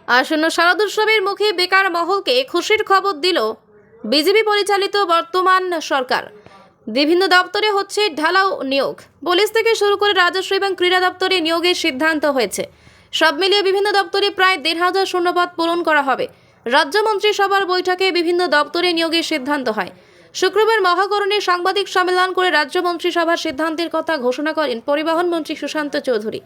আসন্ন শারদ উৎসবের মুখে বেকার মহলকে খুশির খবর দিল বিজেপি পরিচালিত বর্তমান সরকার। বিভিন্ন দপ্তরে হচ্ছে ঢালাও নিয়োগ। পুলিশ থেকে শুরু করে রাজস্ব এবং ক্রীড়া দপ্তরে নিয়োগের সিদ্ধান্ত হয়েছে। সব মিলিয়ে বিভিন্ন দপ্তরে প্রায় ১,৫০০ শূন্যপদ পূরণ করা হবে। রাজ্য মন্ত্রিসভার বৈঠকে বিভিন্ন দপ্তরে নিয়োগের সিদ্ধান্ত হয়। শুক্রবার মহাকরণে সাংবাদিক সম্মেলন করে রাজ্য মন্ত্রিসভার সিদ্ধান্তের কথা ঘোষণা করেন পরিবহন মন্ত্রী সুশান্ত চৌধুরী।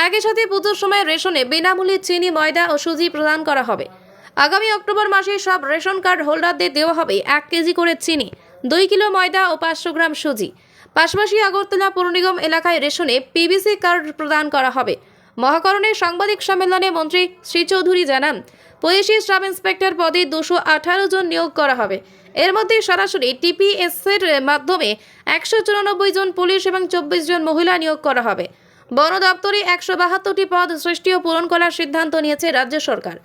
একই সাথে পুজোর সময় রেশনে বিনামূল্যে চিনি, ময়দা ও সুজি প্রদান করা হবে। আগামী অক্টোবর মাসে সব রেশন কার্ড হোল্ডারদের দেওয়া হবে 1 কেজি করে চিনি, 2 কিলো ময়দা ও 500 গ্রাম সুজি। পাশাপাশি আগরতলা পৌর নিগম এলাকায় রেশনে পিবিসি কার্ড প্রদান করা হবে। মহাকরণের সাংবাদিক সম্মেলনে মন্ত্রী শ্রী চৌধুরী জানান, পুলিশি সাব ইন্সপেক্টর পদে 218 জন নিয়োগ করা হবে। এর মধ্যে সরাসরি টিপিএস-এর মাধ্যমে 194 জন পুলিশ এবং 24 জন মহিলা নিয়োগ করা হবে। বন দপ্তরে 172টি পদ সৃষ্টি ও পূরণ করার সিদ্ধান্ত নিয়েছে রাজ্য সরকার।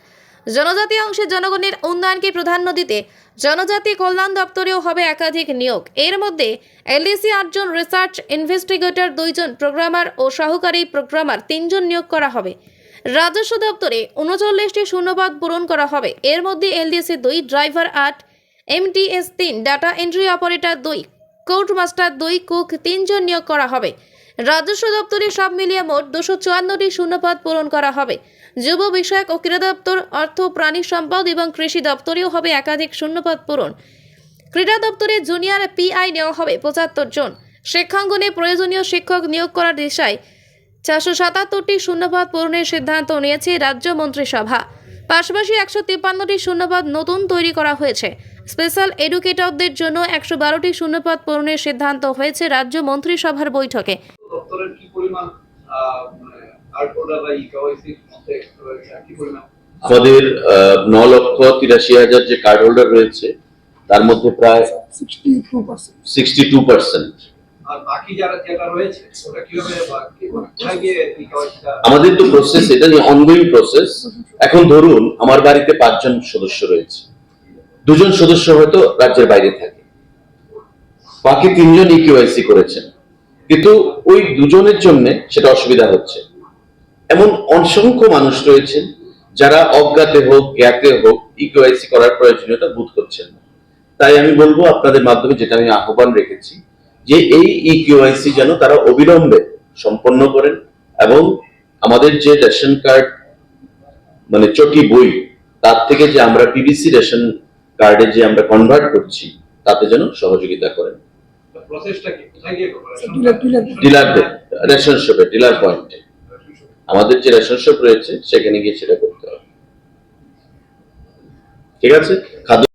জনজাতি অংশের জনগণের উন্নয়নকে প্রাধান্য দিতে জনজাতি কল্যাণ দপ্তরেও হবে একাধিক নিয়োগ। এর মধ্যে এলডিসি 8 জন, রিসার্চ ইনভেস্টিগেটর 2 জন, প্রোগ্রামার ও সহকারী প্রোগ্রামার 3 জন নিয়োগ করা হবে। রাজস্ব দপ্তরে 39টি শূন্যপদ পূরণ করা হবে। এর মধ্যে LDC 2, driver 8, MTS 3, data entry operator 2, court master 2, cook 3 জন নিয়োগ করা হবে। রাজস্ব দপ্তরে সব মিলিয়ে মোট 254টি শূন্যপদ পূরণ করা হবে। যুব বিষয়ক ও ক্রীড়া দপ্তর, অর্থ, প্রাণী সম্পদ এবং কৃষি দপ্তরেও হবে একাধিক শূন্যপদ পূরণ। ক্রীড়া দপ্তরে জুনিয়র পিআই নেওয়া হবে 75 জন। শিক্ষাঙ্গনে প্রয়োজনীয় শিক্ষক নিয়োগ করার দিশায় 477টি শূন্যপদ পূরণের সিদ্ধান্ত নিয়েছে রাজ্য মন্ত্রিসভা। পাশাপাশি 153টি শূন্যপদ নতুন তৈরি করা হয়েছে। স্পেশাল এডুকেটরদের জন্য 112টি শূন্যপদ পূরণের সিদ্ধান্ত হয়েছে রাজ্য মন্ত্রিসভার বৈঠকে। আমাদের 9,83,000 যে কার্ড হোল্ডার রয়েছে তার মধ্যে প্রায় 62%। আমাদের তো প্রসেস, এটা নিয়ে অনগোয়িং প্রসেস। এখন ধরুন আমার বাড়িতে 5 জন সদস্য রয়েছে, 2 জন সদস্য হয়তো রাজ্যের বাইরে থাকে, বাকি 3 জন ইকিউআইসি করেছেন, কিন্তু ওই 2 জনের জন্য সেটা অসুবিধা হচ্ছে। এমন অসংখ্য মানুষ রয়েছেন যারা অজ্ঞাতে হোক জ্ঞাতে হোক ইকিউআইসি করার প্রয়োজনীয়তা বোধ করছেন না। তাই আমি বলবো আপনাদের মাধ্যমে, যেটা আমি আহ্বান রেখেছি, যে এই ইকিউআইসি যেন তারা অবিলম্বে সম্পন্ন করেন এবং আমাদের যে রেশন কার্ড মানে চটি বই, তার থেকে যে আমরা পিবিসি রেশন কার্ডে যে আমরা কনভার্ট করছি, তাতে যেন সহযোগিতা করেন। ডিলারদের রেশন শপে, ডিলার পয়েন্টে আমাদের যে রেশন শপ রয়েছে সেখানে গিয়ে সেটা করতে হবে। ঠিক আছে। খাদ্য